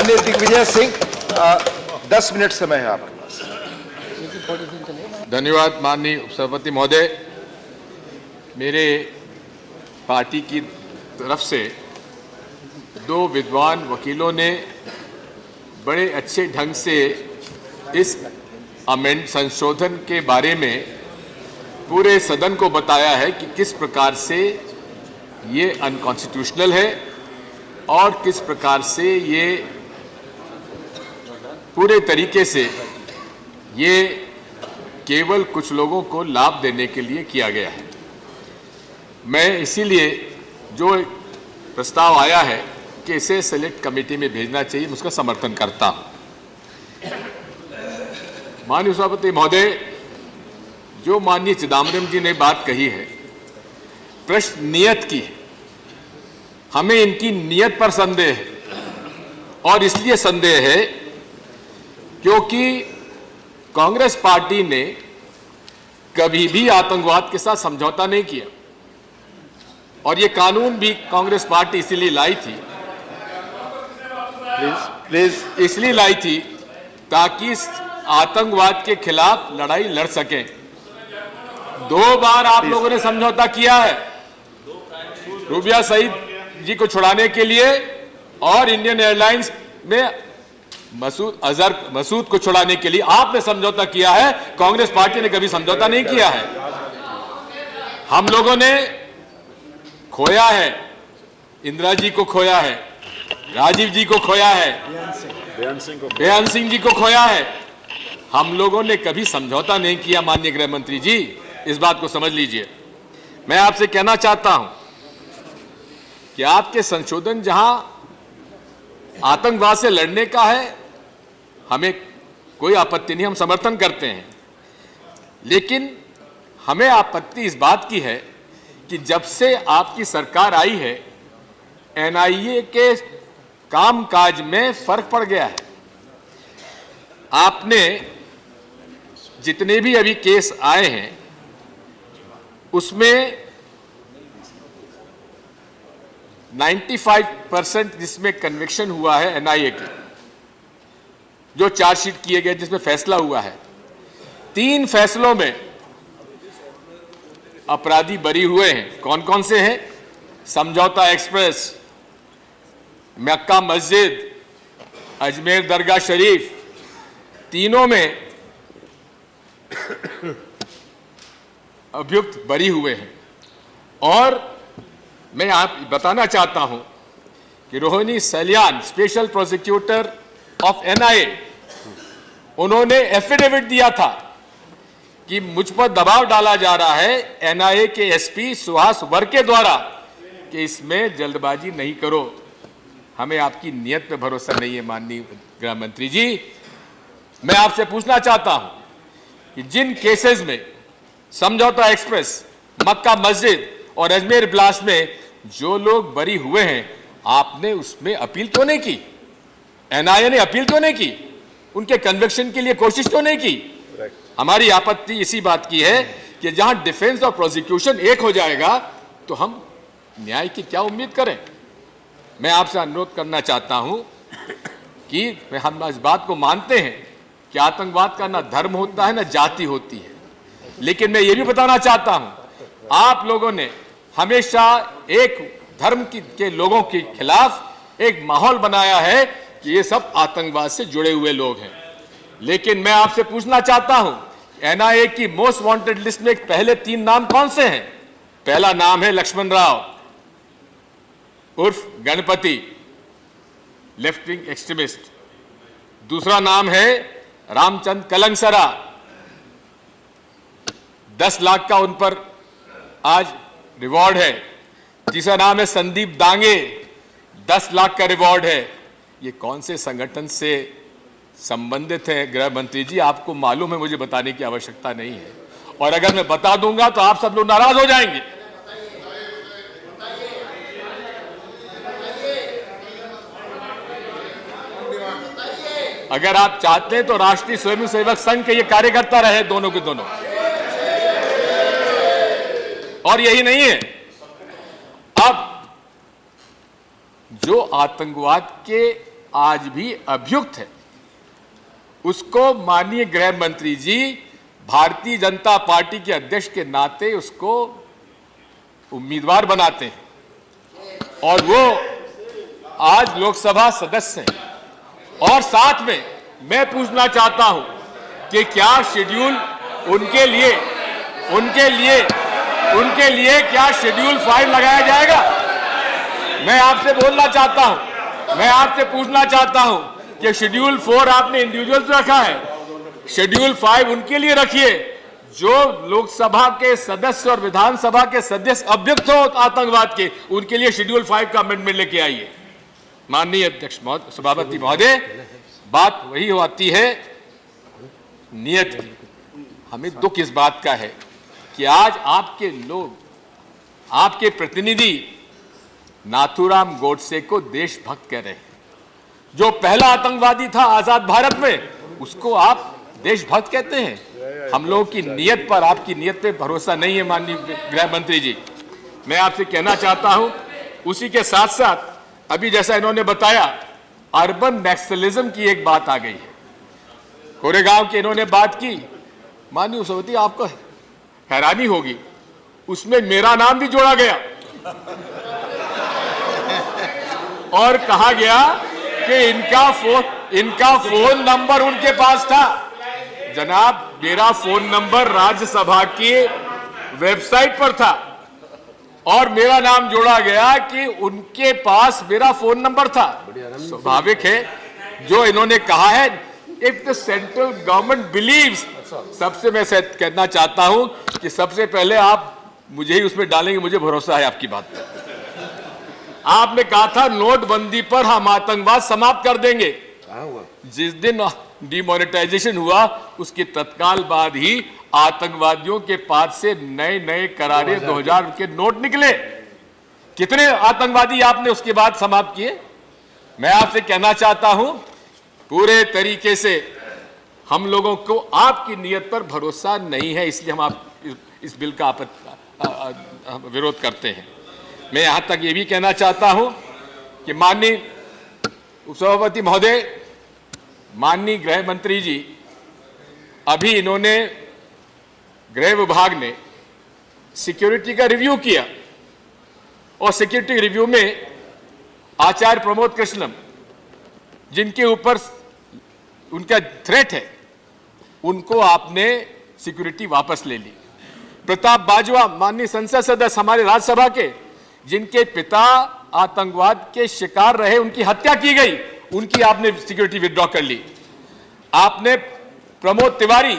माननीय दिग्विजय सिंह, 10 मिनट समय है आपके पास। धन्यवाद माननीय उपसभापति महोदय। मेरे पार्टी की तरफ से 2 विद्वान वकीलों ने बड़े अच्छे ढंग से इस संशोधन के बारे में पूरे सदन को बताया है कि किस प्रकार से ये अनकॉन्स्टिट्यूशनल है और किस प्रकार से ये पूरे तरीके से ये केवल कुछ लोगों को लाभ देने के लिए किया गया है। मैं इसीलिए जो प्रस्ताव आया है कि इसे सेलेक्ट कमेटी में भेजना चाहिए, उसका समर्थन करता हूं। माननीय सभापति महोदय, जो माननीय चिदम्बरम जी ने बात कही है, प्रश्न नियत की है। हमें इनकी नियत पर संदेह है और इसलिए संदेह है क्योंकि कांग्रेस पार्टी ने कभी भी आतंकवाद के साथ समझौता नहीं किया और ये कानून भी कांग्रेस पार्टी इसलिए लाई थी, प्लीज इसलिए लाई थी ताकि आतंकवाद के खिलाफ लड़ाई लड़ सकें। 2 बार आप लोगों ने समझौता किया है, रूबिया सईद जी को छुड़ाने के लिए और इंडियन एयरलाइंस में मसूद को छुड़ाने के लिए आपने समझौता किया है। कांग्रेस पार्टी ने कभी समझौता नहीं किया है। हम लोगों ने खोया है, इंदिरा जी को खोया है, राजीव जी को खोया है, बेअंत सिंह जी को खोया है। हम लोगों ने कभी समझौता नहीं किया। माननीय गृह मंत्री जी, इस बात को समझ लीजिए। मैं आपसे कहना चाहता हूं कि आपके संशोधन जहां आतंकवाद से लड़ने का है, हमें कोई आपत्ति नहीं, हम समर्थन करते हैं, लेकिन हमें आपत्ति इस बात की है कि जब से आपकी सरकार आई है, एनआईए के कामकाज में फर्क पड़ गया है। आपने जितने भी अभी केस आए हैं उसमें 95% जिसमें कन्विक्शन हुआ है एनआईए के, जो चार्जशीट किए गए जिसमें फैसला हुआ है, 3 फैसलों में अपराधी बरी हुए हैं। कौन कौन से हैं? समझौता एक्सप्रेस, मक्का मस्जिद, अजमेर दरगाह शरीफ, तीनों में अभियुक्त बरी हुए हैं। और मैं आप बताना चाहता हूं कि Rohini Salian, special prosecutor of NIA, उन्होंने एफिडेविट दिया था कि मुझ पर दबाव डाला जा रहा है एनआईए के एसपी सुहास वर्के द्वारा कि इसमें जल्दबाजी नहीं करो। हमें आपकी नियत पे भरोसा नहीं है। माननीय गृह मंत्री जी, मैं आपसे पूछना चाहता हूं कि जिन केसेस में समझौता एक्सप्रेस, मक्का मस्जिद और अजमेर ब्लास्ट में जो लोग बरी हुए हैं, आपने उसमें अपील क्यों नहीं की? एनआईए ने अपील क्यों नहीं की? उनके कन्विक्शन के लिए कोशिश क्यों नहीं की? हमारी आपत्ति इसी बात की है कि जहां डिफेंस और प्रोसिक्यूशन एक हो जाएगा तो हम न्याय की क्या उम्मीद करें? मैं आपसे अनुरोध करना चाहता हूं कि हम इस बात को मानते हैं कि आतंकवाद का ना धर्म होता है ना जाति होती है, लेकिन मैं ये भी बताना चाहता हूं, आप लोगों ने हमेशा एक धर्म के लोगों के खिलाफ एक माहौल बनाया है कि ये सब आतंकवाद से जुड़े हुए लोग हैं। लेकिन मैं आपसे पूछना चाहता हूं, एनआईए की मोस्ट वांटेड लिस्ट में पहले 3 नाम कौन से हैं? पहला नाम है लक्ष्मण राव उर्फ गणपति, लेफ्ट विंग एक्सट्रीमिस्ट। दूसरा नाम है रामचंद्र कलंगसरा, 10 लाख का उन पर आज रिवॉर्ड है। तीसरा नाम है संदीप दांगे, 10 लाख का रिवॉर्ड है। ये कौन से संगठन से संबंधित है? गृह मंत्री जी, आपको मालूम है, मुझे बताने की आवश्यकता नहीं है। और अगर मैं बता दूंगा तो आप सब लोग नाराज हो जाएंगे। अगर आप चाहते हैं तो राष्ट्रीय स्वयंसेवक संघ के ये कार्यकर्ता रहे, दोनों के दोनों। और यही नहीं है, अब जो आतंकवाद के आज भी अभियुक्त है, उसको माननीय गृह मंत्री जी भारतीय जनता पार्टी के अध्यक्ष के नाते उसको उम्मीदवार बनाते हैं और वो आज लोकसभा सदस्य हैं। और साथ में मैं पूछना चाहता हूं कि क्या शेड्यूल उनके लिए क्या शेड्यूल 5 लगाया जाएगा? मैं आपसे बोलना चाहता हूं, मैं आपसे पूछना चाहता हूं कि शेड्यूल 4 आपने इंडिविजुअल्स रखा है, शेड्यूल 5 उनके लिए रखिए जो लोकसभा के सदस्य और विधानसभा के सदस्य अभियुक्त हो आतंकवाद के, उनके लिए शेड्यूल 5 का अमेंडमेंट लेके आइए। माननीय अध्यक्ष सभापति महोदय, बात वही आती है नियत की। हमें दुख इस बात का है कि आज आपके लोग, आपके प्रतिनिधि नाथूराम गोडसे को देशभक्त कह रहे हैं। जो पहला आतंकवादी था आजाद भारत में, उसको आप देशभक्त कहते हैं। हम लोगों की नीयत पर, आपकी नीयत पे भरोसा नहीं है माननीय गृह मंत्री जी। मैं आपसे कहना चाहता हूं, उसी के साथ साथ अभी जैसा इन्होंने बताया, अर्बन नक्सलिज्म की एक बात आ गई है। कोरेगांव की इन्होंने बात की, माननीय सभापति आपको हैरानी होगी, उसमें मेरा नाम भी जोड़ा गया और कहा गया कि इनका फोन नंबर उनके पास था। जनाब, मेरा फोन नंबर राज्यसभा की वेबसाइट पर था और मेरा नाम जोड़ा गया कि उनके पास मेरा फोन नंबर था। स्वाभाविक है जो इन्होंने कहा है, if the central government believes, सबसे मैं कहना चाहता हूं कि सबसे पहले आप मुझे ही उसमें डालेंगे, मुझे भरोसा है आपकी बात पर। आपने कहा था नोटबंदी पर हम आतंकवाद समाप्त कर देंगे। जिस दिन डिमोनेटाइजेशन हुआ उसके तत्काल बाद ही आतंकवादियों के पास से नए नए करारे 2000 के नोट निकले। कितने आतंकवादी आपने उसके बाद समाप्त किए? मैं आपसे कहना चाहता हूं, पूरे तरीके से हम लोगों को आपकी नीयत पर भरोसा नहीं है, इसलिए हम आप इस बिल का विरोध करते हैं। मैं यहां तक ये भी कहना चाहता हूं कि माननीय उपसभापति महोदय, माननीय गृह मंत्री जी, अभी इन्होंने, गृह विभाग ने सिक्योरिटी का रिव्यू किया और सिक्योरिटी रिव्यू में आचार्य प्रमोद कृष्णम, जिनके ऊपर उनका थ्रेट है, उनको आपने सिक्योरिटी वापस ले ली। प्रताप बाजवा, माननीय संसद सदस्य हमारे राज्यसभा के, जिनके पिता आतंकवाद के शिकार रहे, उनकी हत्या की गई, उनकी आपने सिक्योरिटी विड्रॉ कर ली। आपने प्रमोद तिवारी,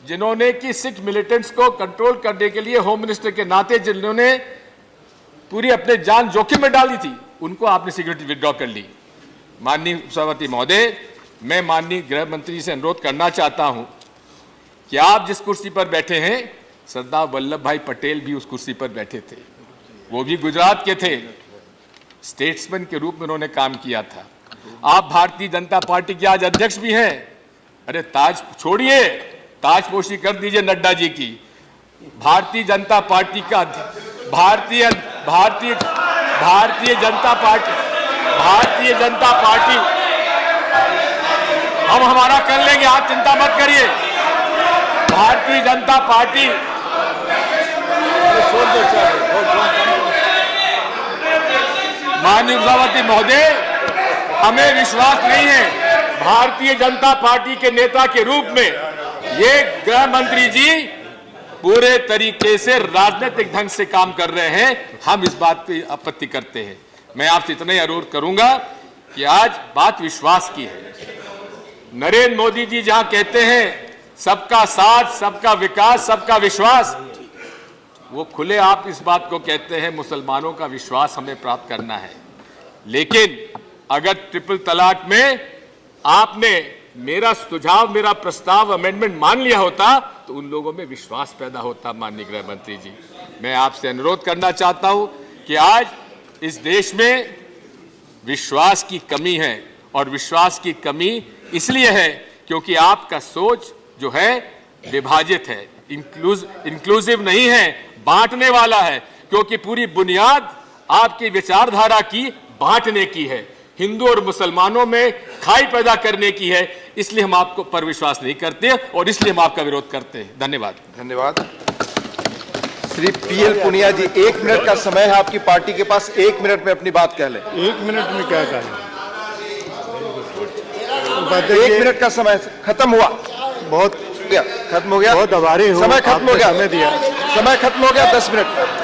जिन्होंने कि सिख मिलिटेंट्स को कंट्रोल करने के लिए होम मिनिस्टर के नाते जिन्होंने पूरी अपने जान जोखिम में डाली थी, उनको आपने सिक्योरिटी विड्रॉ कर ली। माननीय सभापति महोदय, मैं माननीय गृह मंत्री से अनुरोध करना चाहता हूं कि आप जिस कुर्सी पर बैठे हैं, सरदार वल्लभ भाई पटेल भी उस कुर्सी पर बैठे थे। वो भी गुजरात के थे, स्टेट्समैन के रूप में उन्होंने काम किया था। आप भारतीय जनता पार्टी के आज अध्यक्ष भी हैं। अरे ताज छोड़िए, ताजपोशी कर दीजिए नड्डा जी की। भारतीय जनता पार्टी का भारतीय जनता पार्टी हम हमारा कर लेंगे, आप चिंता मत करिए। भारतीय जनता पार्टी, माननीय सभापति महोदय, हमें विश्वास नहीं है भारतीय जनता पार्टी के नेता के रूप में ये गृह मंत्री जी पूरे तरीके से राजनीतिक ढंग से काम कर रहे हैं। हम इस बात पे आपत्ति करते हैं। मैं आपसे इतना ही अनुरोध करूंगा कि आज बात विश्वास की है। नरेंद्र मोदी जी जहां कहते हैं सबका साथ, सबका विकास, सबका विश्वास, वो खुले आप इस बात को कहते हैं मुसलमानों का विश्वास हमें प्राप्त करना है। लेकिन अगर ट्रिपल तलाक में आपने मेरा सुझाव, मेरा प्रस्ताव, अमेंडमेंट मान लिया होता तो उन लोगों में विश्वास पैदा होता। माननीय गृह मंत्री जी, मैं आपसे अनुरोध करना चाहता हूं कि आज इस देश में विश्वास की कमी है और विश्वास की कमी इसलिए है क्योंकि आपका सोच जो है विभाजित है, इंक्लूसिव नहीं है, बांटने वाला है। क्योंकि पूरी बुनियाद आपकी विचारधारा की बांटने की है। हिंदू और मुसलमानों में खाई पैदा करने की है, इसलिए हम आपको पर विश्वास नहीं करते और इसलिए हम आपका विरोध करते हैं। धन्यवाद। धन्यवाद। श्री पीएल पुनिया जी, 1 मिनट का समय है आपकी पार्टी के पास, 1 मिनट में अपनी बात कह लें। 1 मिनट में क्या कहें? 1 मिनट का समय खत्म हुआ। बहुत खत्म हो गया। बहुत आभारी हूं, समय खत्म हो आपने गया। समय दिया। समय खत्म हो गया। 10 मिनट।